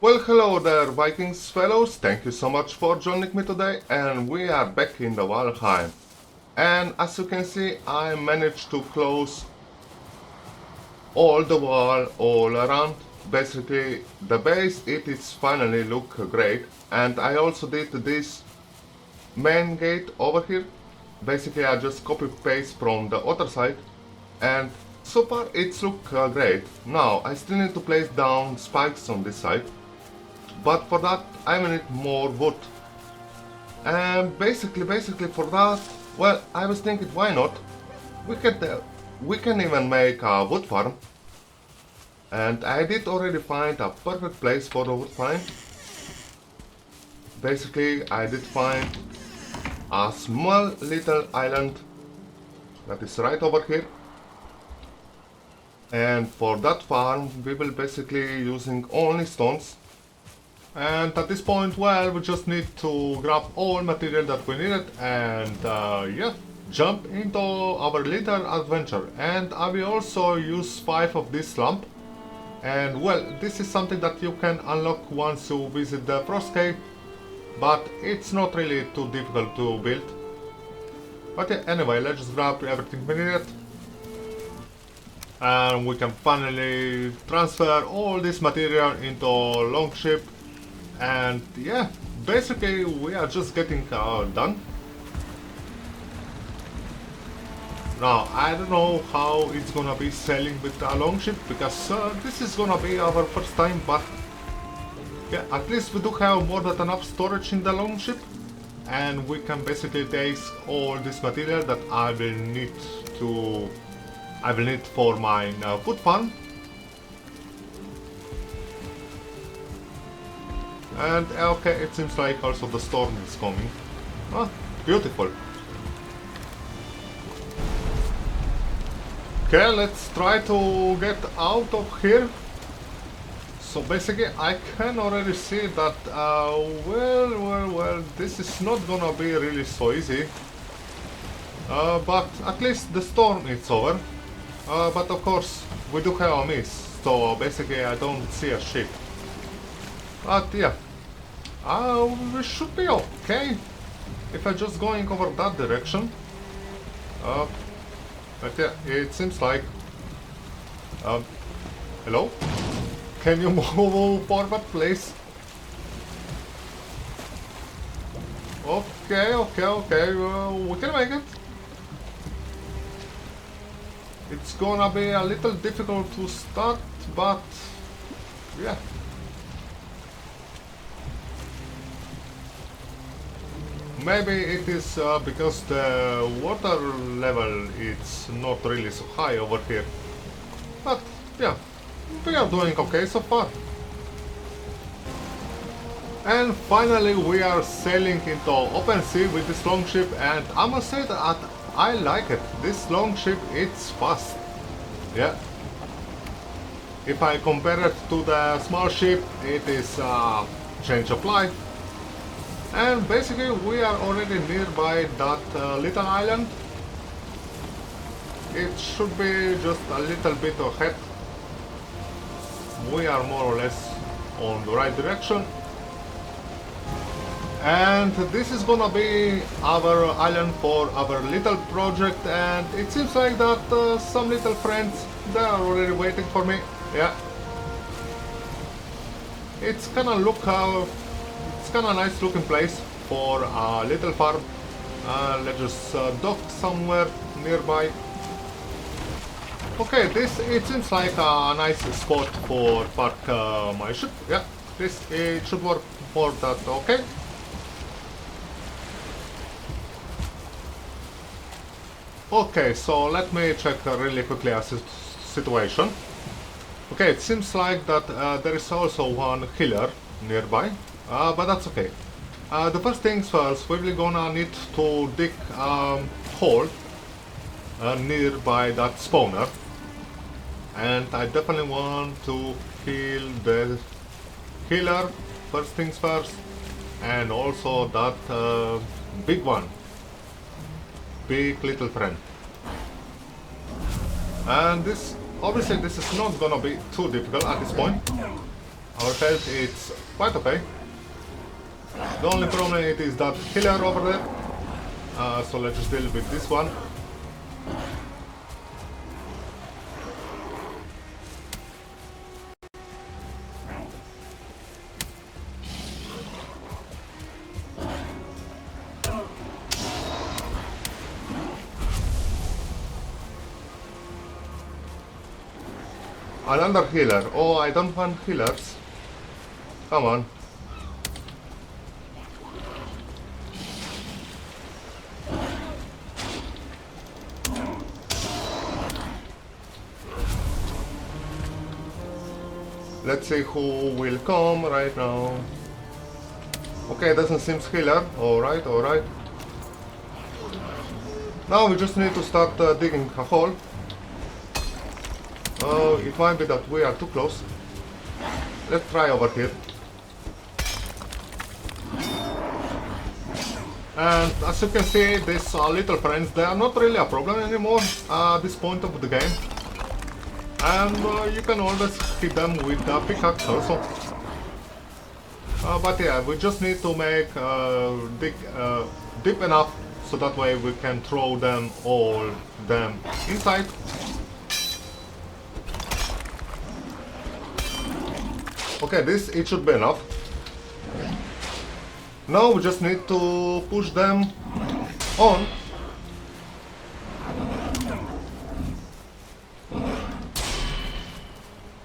Well, hello there, Vikings fellows. Thank you so much for joining me today, and we are back in the Valheim. And as you can see, I managed to close all the wall all around. Basically, the base, it is finally look great. And I also did this main gate over here. Basically, I just copy paste from the other side, and so far it's look great. Now I still need to place down spikes on this side, but for that I will need more wood. And basically for that, well, I was thinking, why not? We can even make a wood farm. And I did already find a perfect place for the wood farm. Basically, I did find a small little island that is right over here. And for that farm, we will basically using only stones. And at this point, well, we just need to grab all material that we needed and yeah, jump into our little adventure. And I will also use 5 of this lamp. And well, this is something that you can unlock once you visit the Frost Cave, but it's not really too difficult to build. But yeah, anyway, let's just grab everything we needed. And we can finally transfer all this material into Longship. And yeah, basically we are just getting done. Now, I don't know how it's gonna be sailing with a Longship, because this is gonna be our first time, but yeah, at least we do have more than enough storage in the Longship, and we can basically take all this material that I will need for my food farm. And okay, it seems like also the storm is coming. Ah, beautiful. Okay, let's try to get out of here. So basically, I can already see that, well, this is not gonna be really so easy. But at least the storm is over. But of course, we do have a mist, so basically I don't see a ship. But yeah, we should be okay if I'm just going over that direction. But yeah, it seems like... hello? Can you move forward, please? Okay, we can make it. It's gonna be a little difficult to start, but yeah. Maybe it is because the water level is not really so high over here. But yeah, we are doing okay so far. And finally we are sailing into open sea with this longship, and I must say that I like it. This longship, it's fast. Yeah. If I compare it to the small ship, it is a change of life. And basically we are already nearby that little island. It should be just a little bit ahead. We are more or less on the right direction. And this is gonna be our island for our little project, and it seems like that some little friends, they are already waiting for me. Yeah. It's kinda it's kinda nice looking place for a little farm. Let's just dock somewhere nearby. Okay, it seems like a nice spot for park my ship. Yeah, it should work for that. Okay. Okay, so let me check really quickly a situation. Okay, it seems like that there is also one healer nearby, but that's okay. The first things first, we're gonna need to dig a hole nearby that spawner. And I definitely want to kill the healer, first things first, and also that big one. Big little friend. And this, obviously this is not gonna be too difficult at this point. Our health is quite okay. The only problem it is that healer over there. So let's just deal with this one. Another healer. Oh, I don't want healers. Come on. Let's see who will come right now. Okay, doesn't seem healer. Alright, alright. Now we just need to start digging a hole. It might be that we are too close. Let's try over here. And as you can see, these little friends, they are not really a problem anymore at this point of the game. And you can always hit them with a pickaxe also. But yeah, we just need to make dig deep enough so that way we can throw them all inside. Okay, it should be enough. Now we just need to push them on.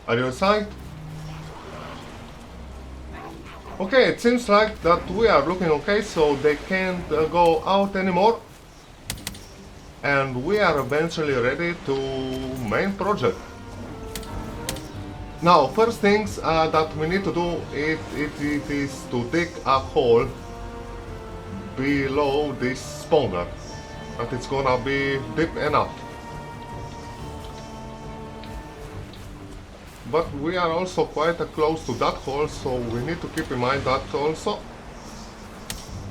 Are you inside? Okay, it seems like that we are looking okay, so they can't go out anymore. And we are eventually ready to main project. Now, first things that we need to do it is to dig a hole below this spawner. But it's gonna be deep enough. But we are also quite close to that hole, so we need to keep in mind that also.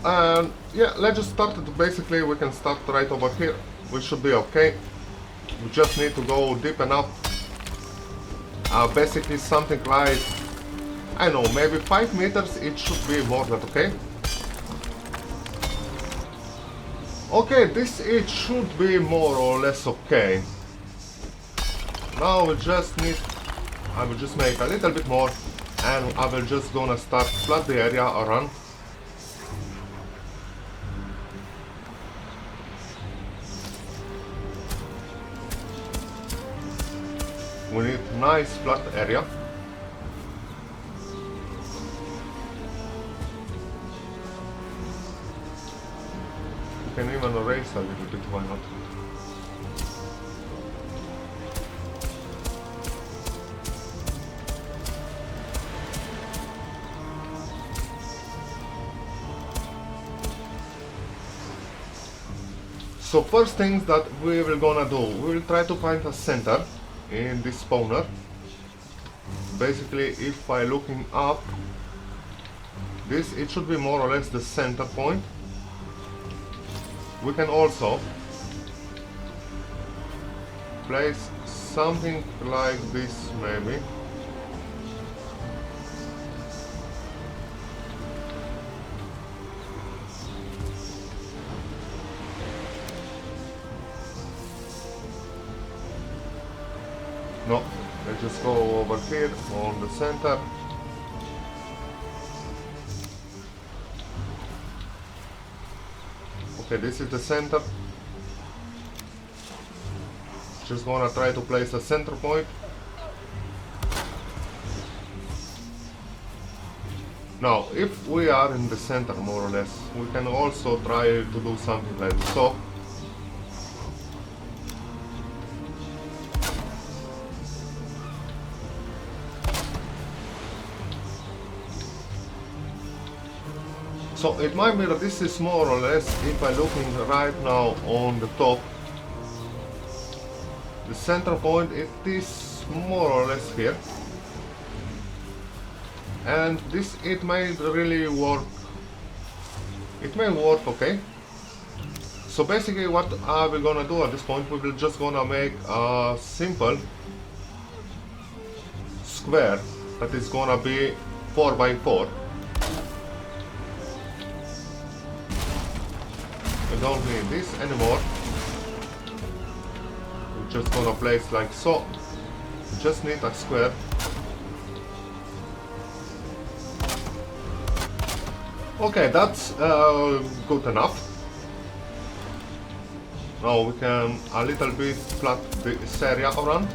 And yeah, let's just start it. Basically, we can start right over here. We should be okay. We just need to go deep enough. Basically something like, I don't know, maybe 5 meters, it should be more than okay. Okay, it should be more or less okay. Now we just need, I will just make a little bit more, and I will just gonna start flood the area around. We need nice flat area. We can even erase a little bit, why not? So first things that we will gonna do, we will try to find a center in this spawner. Basically, if I looking up, it should be more or less the center point. We can also place something like this, maybe. No, let's just go over here on the center. Okay, this is the center. Just gonna try to place a center point. Now, if we are in the center more or less, we can also try to do something like so. So it might be that this is more or less, if I'm looking right now on the top, the center point, it is more or less here. And this, it may really work, it may work okay. So basically what are we gonna do at this point, we will just gonna make a simple square that is gonna be 4 by 4. We don't need this anymore. We're just gonna place like so. We just need a square. Okay, that's good enough. Now we can a little bit flat this area around.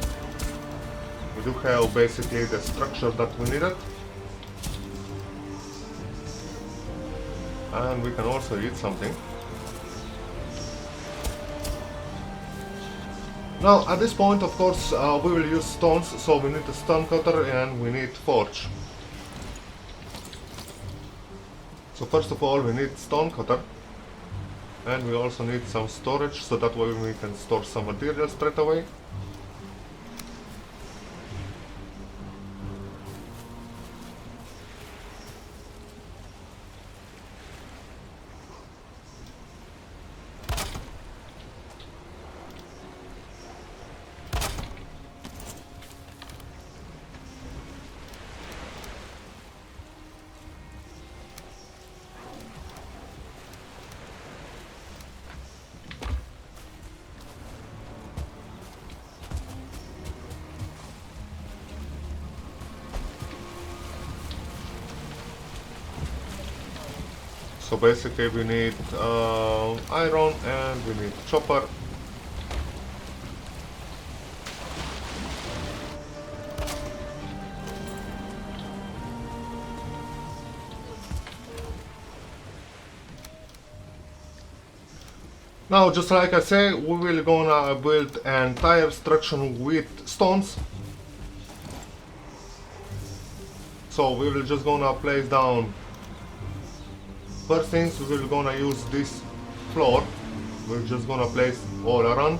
We do have basically the structure that we needed. And we can also eat something. Now at this point, of course, we will use stones, so we need a stone cutter and we need forge. So first of all we need stone cutter, and we also need some storage, so that way we can store some material straight away. So basically we need iron and we need chopper. Now, just like I say, we will gonna build an entire structure with stones. So we will just gonna place down. First things, we will gonna use this floor. We're just gonna place all around.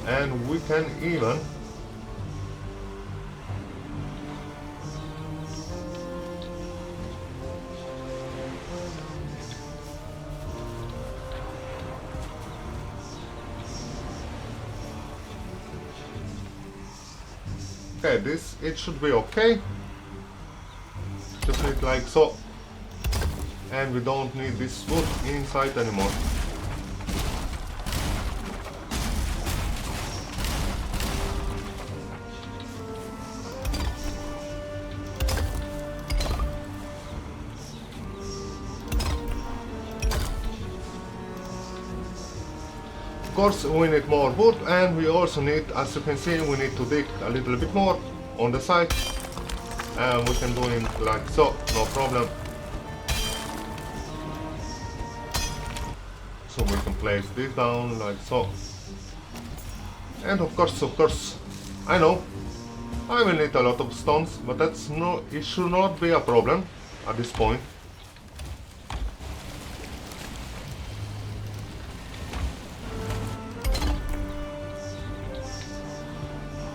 And we can even okay, this, it should be okay. Just need like so. And we don't need this wood inside anymore. Of course, we need more wood, and we also need, as you can see, we need to dig a little bit more on the side, and we can do it like so, no problem. So we can place this down like so. And of course, I know I will need a lot of stones, but that's no, it should not be a problem at this point.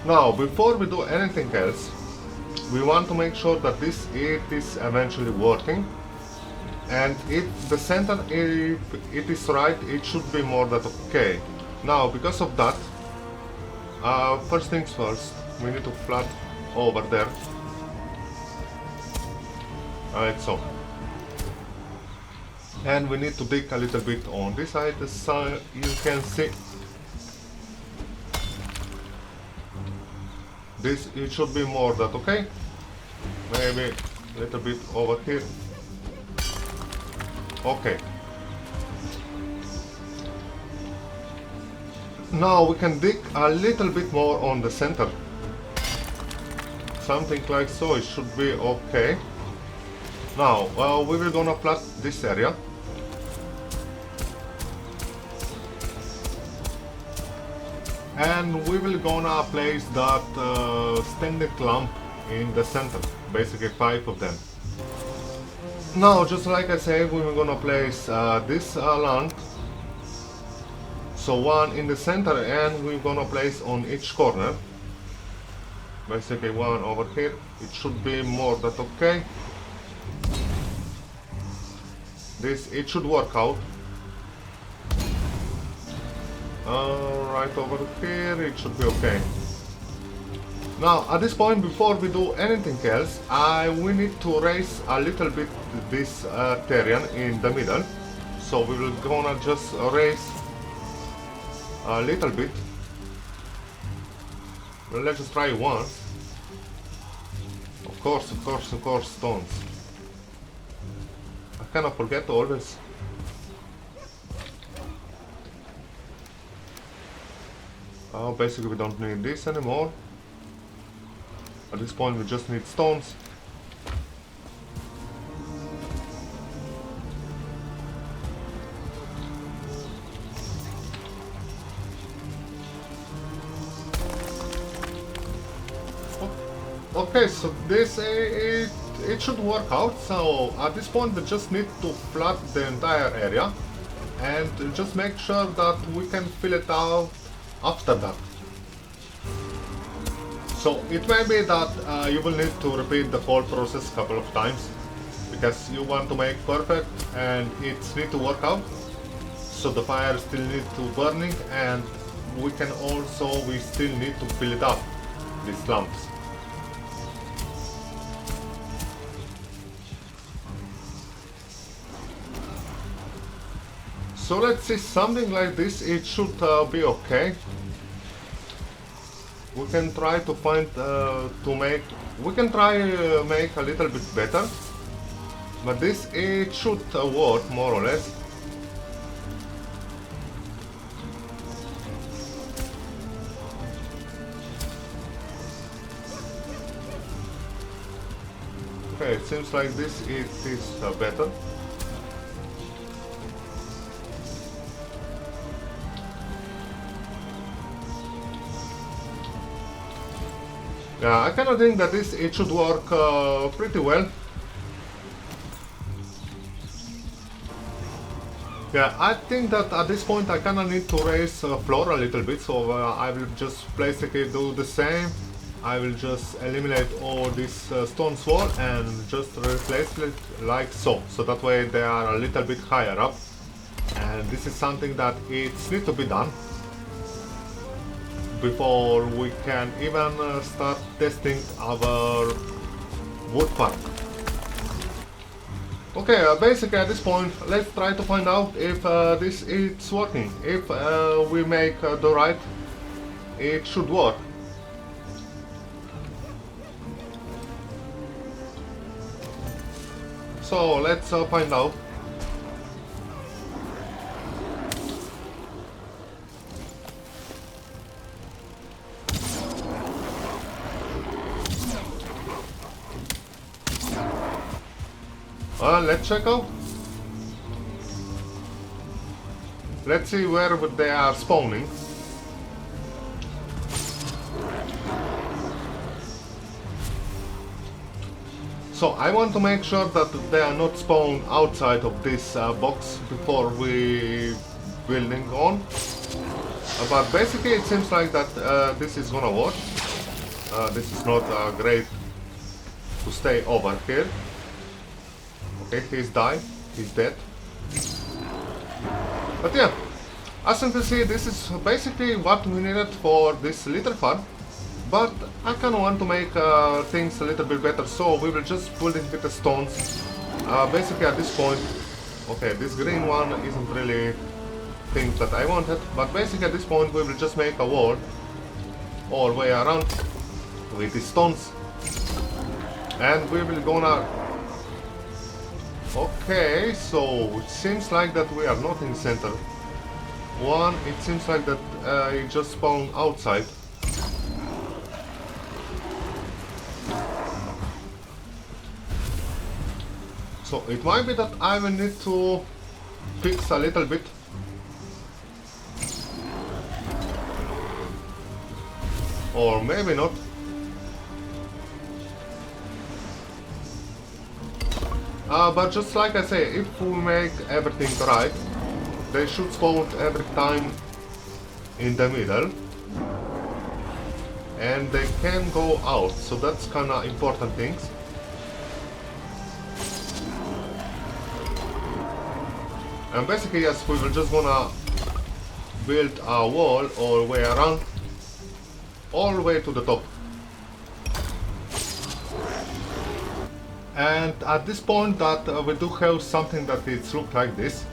Now, before we do anything else, we want to make sure that this it is eventually working, and if the center, if it is right, it should be more than okay. Now, because of that, first things first, we need to flat over there, like so. And we need to dig a little bit on this side, so you can see. This, it should be more than okay. Maybe a little bit over here. Okay. Now we can dig a little bit more on the center. Something like so, it should be okay. Now, we will gonna flat this area. And we will gonna place that standing lamp in the center, basically 5 of them. Now, just like I said, we will gonna place this lamp, so one in the center, and we're gonna place on each corner, basically one over here. It should be more than okay. This, it should work out. right over here, it should be okay. Now, at this point, before we do anything else, we need to raise a little bit this terrain in the middle. So we will gonna just raise a little bit. Well, let's just try once. Of course, stones. I cannot forget always. Oh, basically we don't need this anymore. At this point we just need stones. Okay, so this it should work out. So at this point we just need to flood the entire area and just make sure that we can fill it out after that. So it may be that you will need to repeat the whole process a couple of times because you want to make perfect and it's need to work out. So the fire still need to burning and we still need to fill it up, these lumps. So let's see, something like this, it should be okay. We can try to find, we can try make a little bit better. But this, it should work more or less. Okay, it seems like this, it is better. Yeah, I kind of think that it should work pretty well. Yeah, I think that at this point I kind of need to raise floor a little bit, so I will just basically do the same. I will just eliminate all this stone wall and just replace it like so. So that way they are a little bit higher up. And this is something that it needs to be done before we can even start testing our wood park. Okay, basically at this point, let's try to find out if this is working. If we make the right, it should work. So let's find out. Let's check out. Let's see where they are spawning. So I want to make sure that they are not spawned outside of this box before we building on. But basically it seems like that this is gonna work. This is not great to stay over here. Okay, he's died, he's dead. But yeah, as you can see, this is basically what we needed for this little farm. But I kinda want to make things a little bit better, so we will just build it with the stones. Basically at this point, okay, this green one isn't really things that I wanted, but basically at this point we will just make a wall all the way around with these stones. And we will gonna... Okay, so it seems like that we are not in center. One, it seems like that it just spawned outside. So it might be that I will need to fix a little bit. Or maybe not. But just like I say, if we make everything right, they should spawn every time in the middle. And they can go out, so that's kinda important things. And basically, yes, we will just gonna build a wall all the way around, all the way to the top. And at this point that we do have something that it's look like this,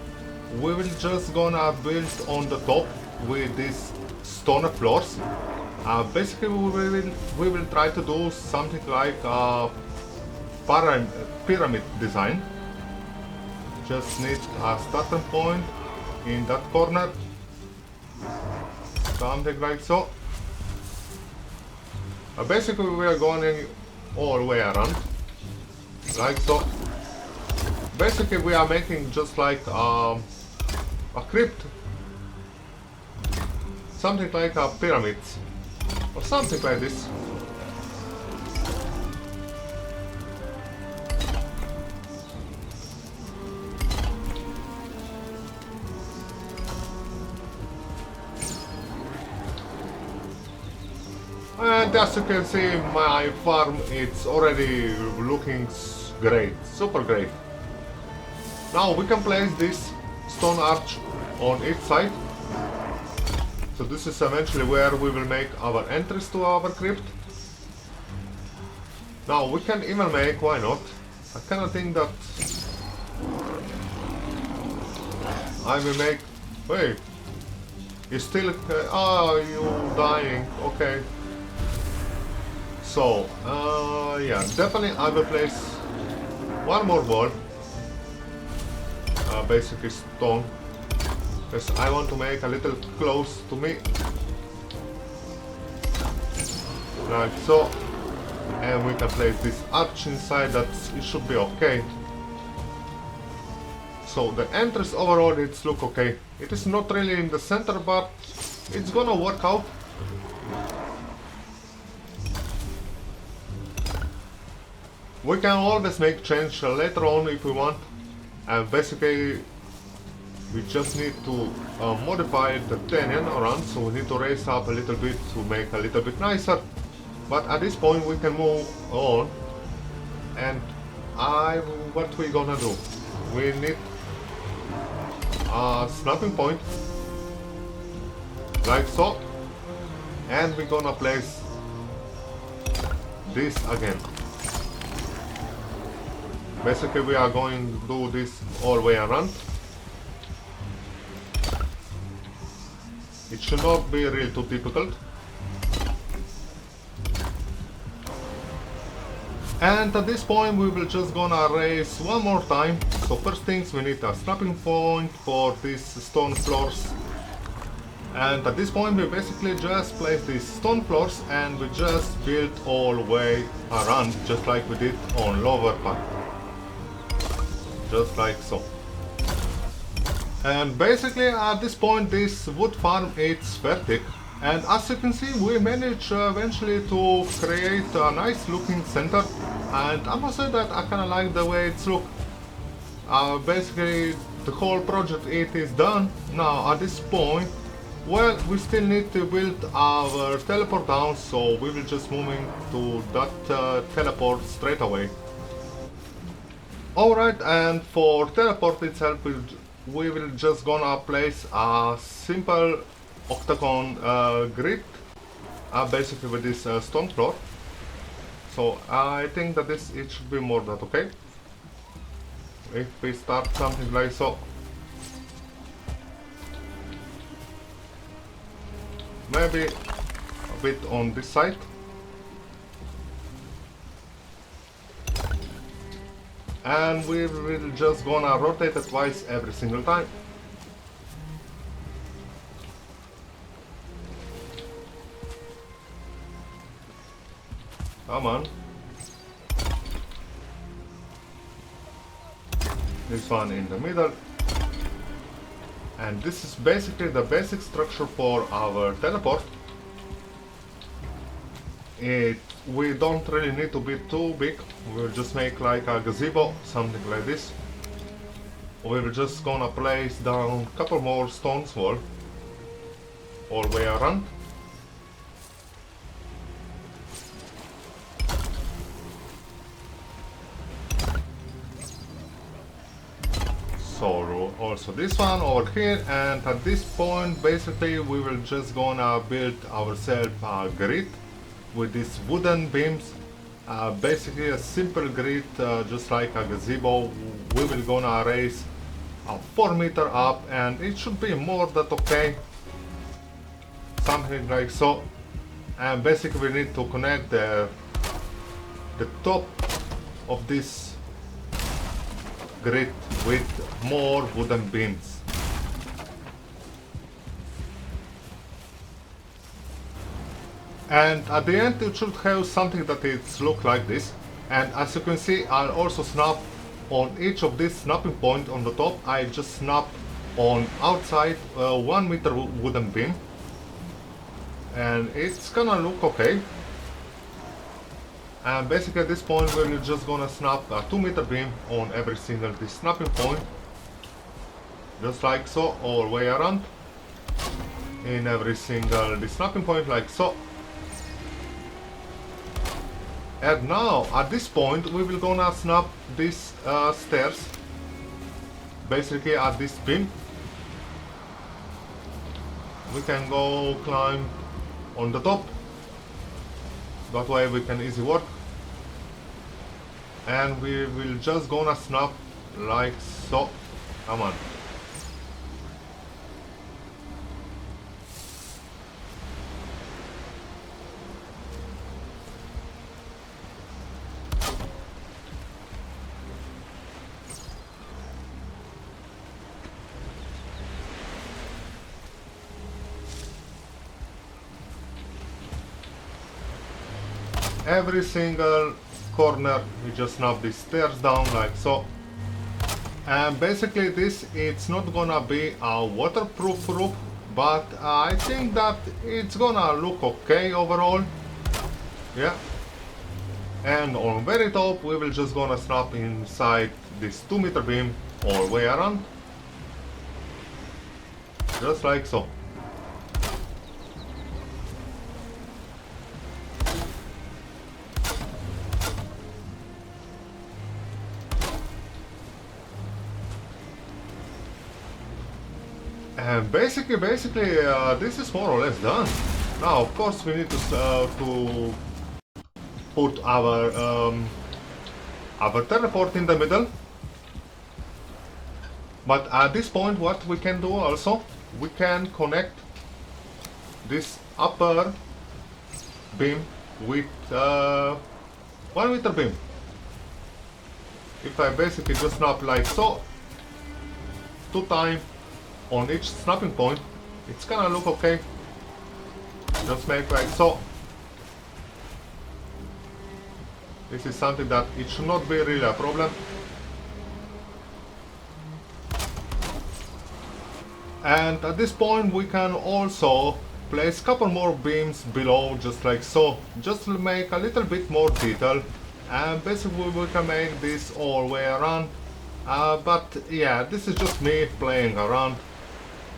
we will just gonna build on the top with these stone floors. Basically we will try to do something like a pyramid design. Just need a starting point in that corner, something like so. Basically we are going all the way around, like so. Basically we are making just like a crypt, something like a pyramid, or something like this. And as you can see, my farm it's already looking great, super great. Now we can place this stone arch on each side. So this is eventually where we will make our entrance to our crypt. Now we can even make, why not? I kind of think that I will make, wait, you still, you dying, okay. So, yeah, definitely I will place one more wall, basically stone, because I want to make a little close to me, like so, and we can place this arch inside, that it should be okay. So the entrance overall it's look okay. It is not really in the center, but it's gonna work out. We can always make change later on if we want, and basically we just need to modify the terrain around, so we need to raise up a little bit to make a little bit nicer. But at this point we can move on, and what we gonna do? We need a snapping point, like so, and we're gonna place this again. Basically we are going to do this all the way around. It should not be really too difficult. And at this point we will just gonna raise one more time. So first things, we need a snapping point for these stone floors. And at this point we basically just place these stone floors and we just build all the way around, just like we did on lower part. Just like so. And basically at this point this wood farm is vertic, and as you can see we managed eventually to create a nice looking center, and I must say that I kinda like the way it's look. Basically the whole project it is done. Now at this point, well, we still need to build our teleport down, so we will just moving to that teleport straight away. Alright, and for teleport itself we will just gonna place a simple octagon grid, basically with this stone floor. So I think that it should be more than okay. If we start something like so. Maybe a bit on this side. And we will just gonna rotate it twice every single time. Come on. This one in the middle. And this is basically the basic structure for our teleport. We don't really need to be too big. We'll just make like a gazebo, something like this. We're just gonna place down a couple more stones wall all the way around. So also this one over here, and at this point basically we will just gonna build ourselves a grid with these wooden beams. Basically a simple grid, just like a gazebo. We will gonna raise 4 meter up, and it should be more than okay, something like so. And basically we need to connect the top of this grid with more wooden beams. And at the end it should have something that it's look like this. And as you can see, I'll also snap on each of these snapping point on the top. I just snap on outside 1 meter wooden beam, and it's gonna look okay. And basically at this point we're just gonna snap a 2 meter beam on every single this snapping point, just like so, all the way around in every single this snapping point, like so. And now at this point we will gonna snap these stairs basically at this beam. We can go climb on the top, that way we can easy work. And we will just gonna snap like so. Come on. Every single corner we just snap these stairs down like so. And basically this, it's not gonna be a waterproof roof, but I think that it's gonna look okay overall. Yeah. And on very top we will just gonna snap inside this 2 meter beam all the way around, just like so. And basically, this is more or less done. Now, of course, we need to put our teleport in the middle. But at this point, what we can do also, we can connect this upper beam with 1 meter beam. If I basically just snap like so, 2 times on each snapping point, it's gonna look okay. Just make like so. This is something that it should not be really a problem. And at this point we can also place a couple more beams below, just like so, just to make a little bit more detail. And basically we can make this all the way around. But yeah, this is just me playing around,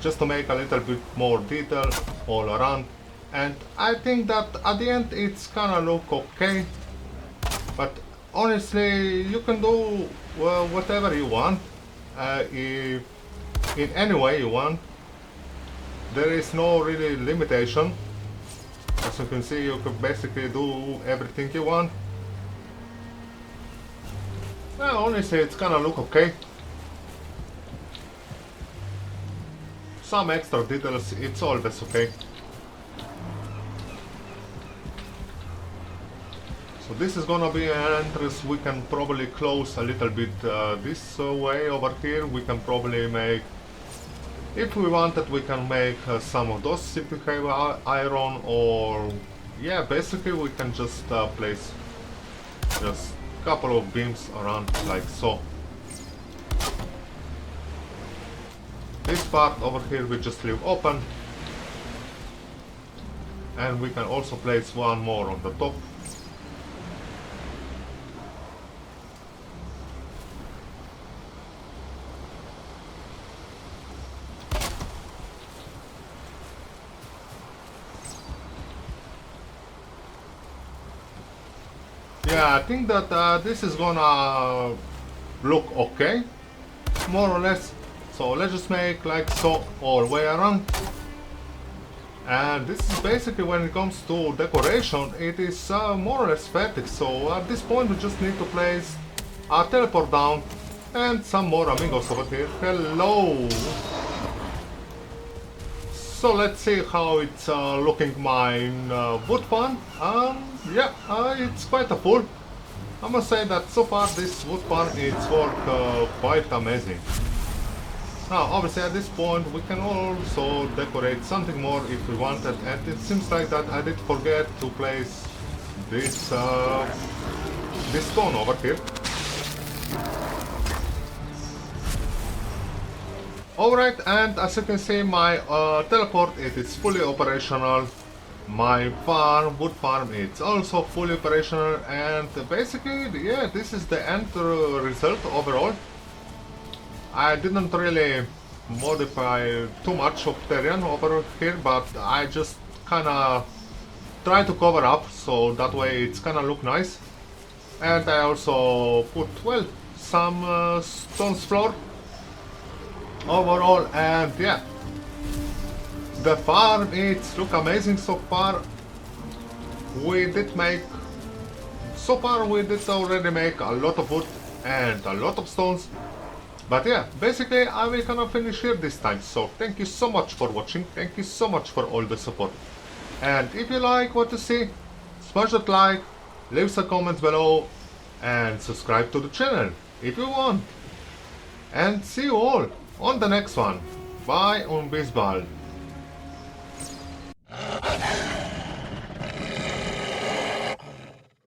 just to make a little bit more detail all around. And I think that at the end it's gonna look okay. But honestly, you can do whatever you want, if in any way you want. There is no really limitation. As you can see, you can basically do everything you want. Well, honestly, it's gonna look okay. Some extra details, it's always okay. So this is gonna be an entrance. We can probably close a little bit this way over here. We can probably make, if we wanted, we can make some of those if we have iron, or yeah, basically we can just place just a couple of beams around like so. This part over here we just leave open, and we can also place one more on the top. Yeah, I think that this is gonna look okay, more or less. So So let's just make like so all the way around. And this is basically, when it comes to decoration, it is more aesthetic. So at this point we just need to place a teleport down and some more amigos over here. Hello! So let's see how it's looking, my wood farm. Yeah, it's quite a full. I must say that so far this wood farm it's worked quite amazing. Now obviously at this point we can also decorate something more if we wanted, and it seems like that I did forget to place this this stone over here. Alright, and as you can see, my teleport it is fully operational. My farm, wood farm, it's also fully operational, and basically, yeah, this is the end result overall. I didn't really modify too much of terrain over here, but I just kinda try to cover up, so that way it's kinda look nice. And I also put, well, some stones floor overall, and yeah, the farm it's look amazing so far. We did already make a lot of wood and a lot of stones. But yeah, basically I will kind of finish here this time. So thank you so much for watching, thank you so much for all the support. And if you like what you see, smash that like, leave some comments below, and subscribe to the channel if you want. And see you all on the next one. Bye und bis bald.